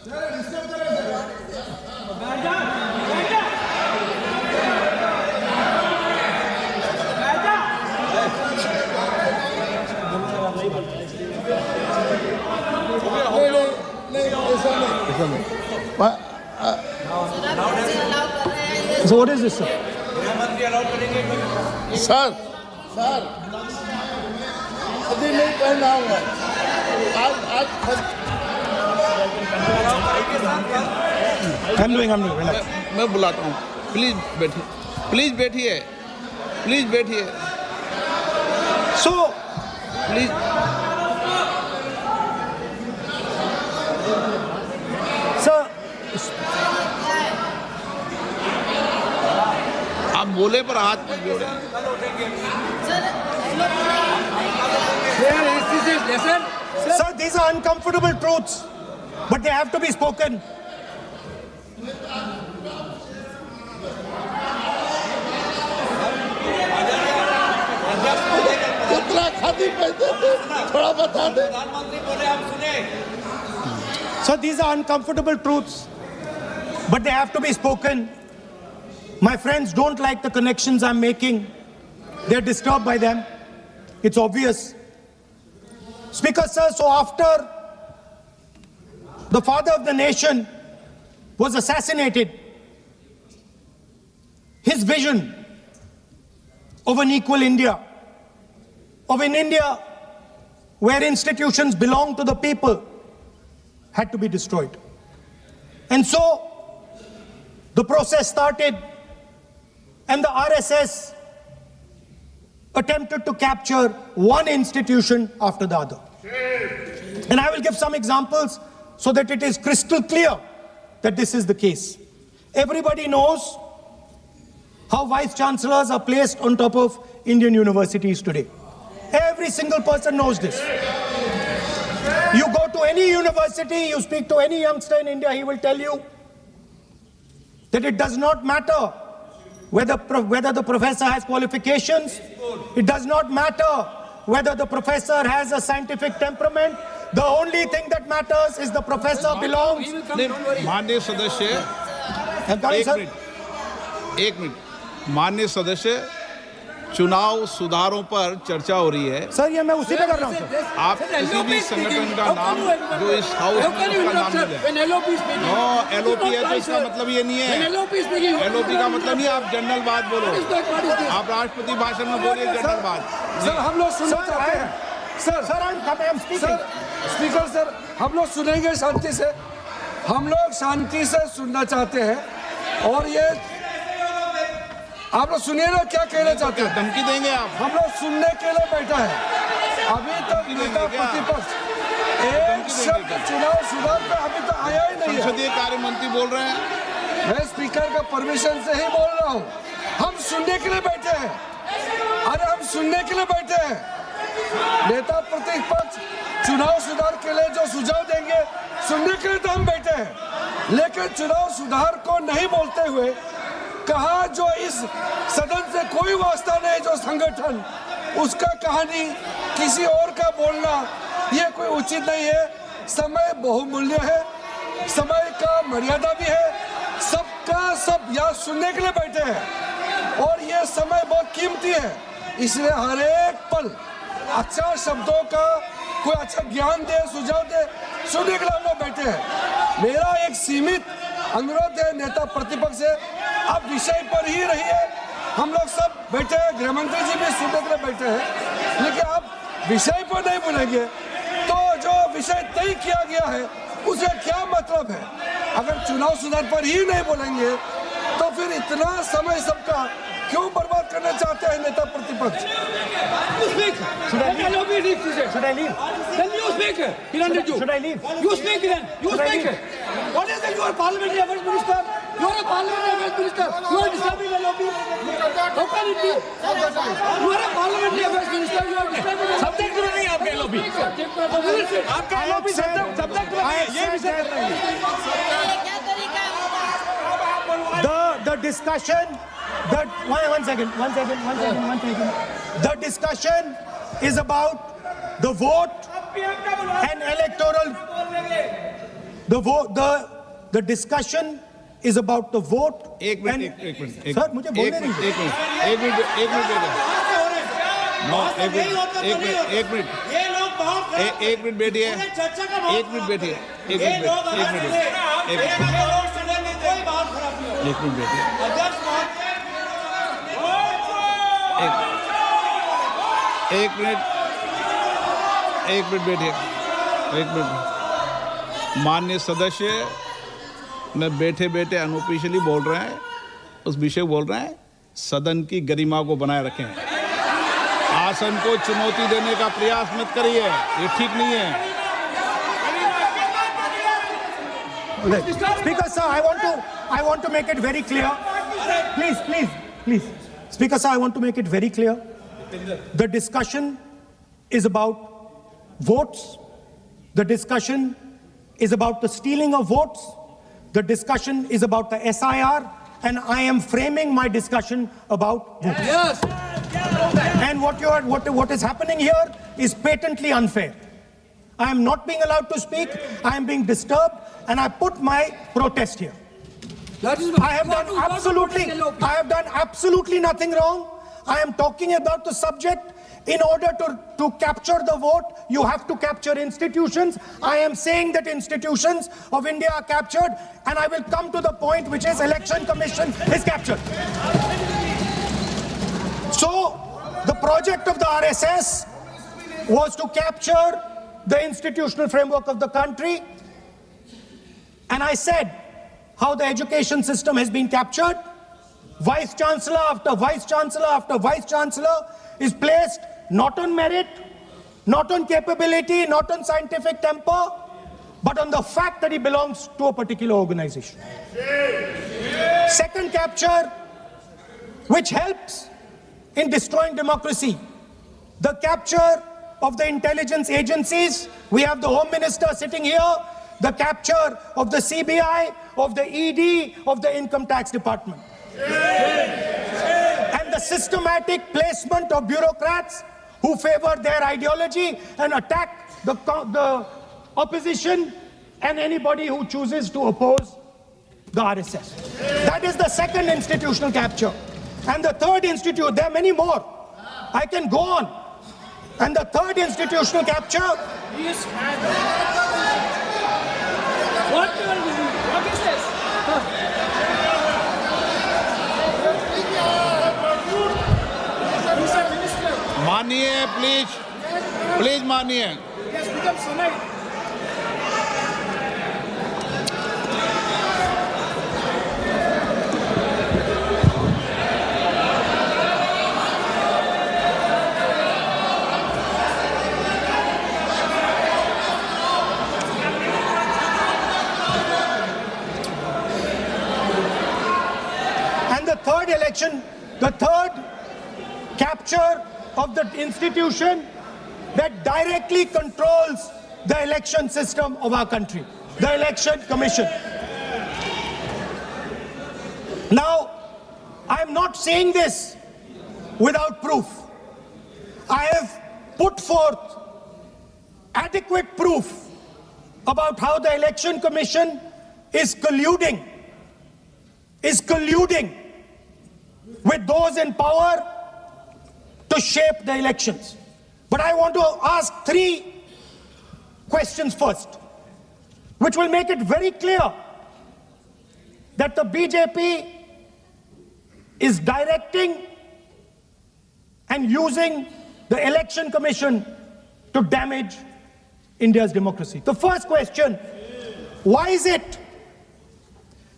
So what is this, sir? Sir अभी नहीं पहना हुआ आज I'm doing, relax. मैं बुलाता हूँ, प्लीज बैठिए So, प्लीज। sir, आप बोले पर हाथ मत जोड़े। sir, these are uncomfortable truths, but they have to be spoken. कितना खाती पैसे थे थोड़ा बता दे। So these are uncomfortable truths, but they have to be spoken. My friends don't like the connections I'm making. They're disturbed by them. It's obvious. Speaker, sir, so after the father of the nation was assassinated, his vision of an equal India, of an India where institutions belong to the people, had to be destroyed. And so the process started, and the RSS attempted to capture one institution after the other. And I will give some examples so that it is crystal clear that this is the case. Everybody knows how vice chancellors are placed on top of Indian universities today. Every single person knows this. You go to any university, you speak to any youngster in India, he will tell you that it does not matter whether the professor has qualifications, it does not matter whether the professor has a scientific temperament. The only thing that matters is the professor belongs. माननीय सदस्य, एक minute, माननीय सदस्य, चुनाव सुधारों पर चर्चा हो रही है। सर, ये मैं उसी पे कर रहा हूँ। आप किसी भी संगठन का नाम जो इस हाउस में उसका नाम नहीं लें। एलओपी है तो इसका मतलब ये नहीं है। एलओपी का मतलब नहीं, आप जनरल बात बोलो। आप राष्ट्रपति भाषण में बोलिए जनरल बात। सर, हम लोग सुनना चाहते हैं। सर, स्पीकर सर, हम लोग सुनेंगे शांति से। हम लोग शांति से सुनना चाहते हैं और ये आप लोग सुनिए ना क्या कहना चाहते हैं। धमकी देंगे आप? हम लोग सुनने के लिए बैठा है। अभी तक नेता प्रतिपक्ष एक शब्द चुनाव सुधार पे अभी तक आया ही नहीं है। संसदीय कार्य मंत्री बोल रहे हैं। मैं स्पीकर का परमिशन से ही बोल रहा हूँ। हम सुनने के लिए बैठे हैं। अरे हम सुनने के लिए बैठे हैं। नेता प्रतिपक्ष चुनाव सुधार के लिए जो सुझाव देंगे सुनने के लिए तो हम बैठे हैं, लेकिन चुनाव सुधार को नहीं बोलते हुए कहा जो इस सदन से कोई वास्ता नहीं, जो संगठन उसका कहानी किसी और का बोलना ये कोई उचित नहीं है। समय बहुमूल्य है, समय का मर्यादा भी है। सबका सब यहाँ सुनने के लिए बैठे हैं और ये समय बहुत कीमती है, इसलिए हर एक पल अच्छा शब्दों का कोई अच्छा ज्ञान दे, सुझाव दे, सुनने के लिए हम लोग बैठे हैं। मेरा एक सीमित अनुरोध है नेता प्रतिपक्ष से, आप विषय पर ही रहिए। हम लोग सब बैठे हैं, गृह मंत्री जी भी सुनने के लिए बैठे हैं, लेकिन आप विषय पर नहीं बोलेंगे तो जो विषय तय किया गया है उसे क्या मतलब है। अगर चुनाव सुधार पर ही नहीं बोलेंगे तो फिर इतना समय सबका क्यों बर्बाद करना चाहते हैं नेता प्रतिपक्ष। Should I leave? Then you speak, Kiren Rijiju. Should I leave? You speak, Kiren. You speak. What is it? You are parliamentary affairs minister. You are a parliamentary affairs minister. You are disturbing the lobby. How can it be? You are a parliamentary affairs minister. You are disturbing the subject में नहीं आपका lobby. आपका lobby subject में नहीं. ये विषय कर रहे हैं. The discussion. One second. The discussion is about the vote and electoral. The discussion is about the vote. एक मिनट सर मुझे बोलने दीजिए। एक मिनट बैठिए। माननीय सदस्य मैं बैठे बैठे अनऑफिशियली बोल रहे हैं, उस विषय बोल रहे हैं, सदन की गरिमा को बनाए रखें। आसन को चुनौती देने का प्रयास मत करिए, ये ठीक नहीं है। Speaker sir, I want to make it very clear. Please. Speaker sir, I want to make it very clear. The discussion is about votes. The discussion is about the stealing of votes. The discussion is about the SIR, and I am framing my discussion about votes. Yes. And what is happening here is patently unfair. I am not being allowed to speak. I am being disturbed, and I put my protest here. I have done absolutely nothing wrong. I am talking about the subject. In order to capture the vote, you have to capture institutions. I am saying that institutions of India are captured, and I will come to the point, which is Election Commission is captured. So, the project of the RSS was to capture the institutional framework of the country, and I said how the education system has been captured. Vice Chancellor after Vice Chancellor after Vice Chancellor is placed not on merit, not on capability, not on scientific temper, but on the fact that he belongs to a particular organization. Second capture, which helps in destroying democracy, the capture of the intelligence agencies. We have the Home Minister sitting here, the capture of the CBI, of the ED, of the Income Tax Department. And the systematic placement of bureaucrats who favor their ideology and attack the opposition and anybody who chooses to oppose the RSS. That is the second institutional capture. And the third there are many more. I can go on. And the third institutional capture. What is this? मानिए please मानिए। And the third election, the third capture of the institution that directly controls the election system of our country, the Election Commission. Now, I am not saying this without proof. I have put forth adequate proof about how the Election Commission is colluding with those in power to shape the elections. But I want to ask three questions first, which will make it very clear that the BJP is directing and using the Election Commission to damage India's democracy. The first question, why is it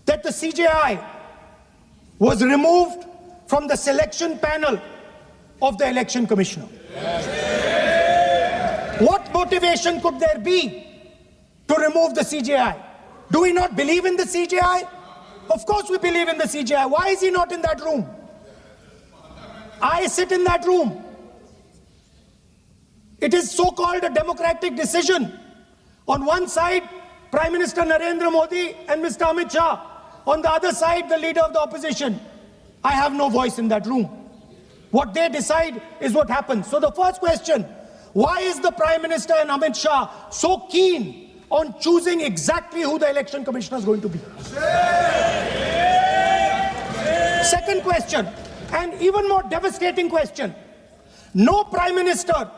that the CJI was removed from the selection panel of the Election Commissioner? What motivation could there be to remove the CJI? Do we not believe in the CJI? Of course we believe in the CJI. Why is he not in that room? I sit in that room. It is so-called a democratic decision. On one side, Prime Minister Narendra Modi and Mr. Amit Shah. On the other side, the leader of the opposition. I have no voice in that room. What they decide is what happens. So the first question, why is the Prime Minister and Amit Shah so keen on choosing exactly who the election commissioner is going to be. Second question, and even more devastating question. No prime minister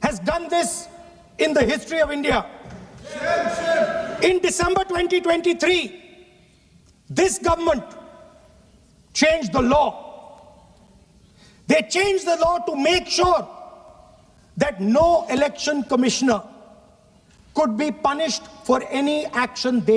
has done this in the history of India. In December 2023, this government changed the law. They changed the law to make sure that no election commissioner could be punished for any action they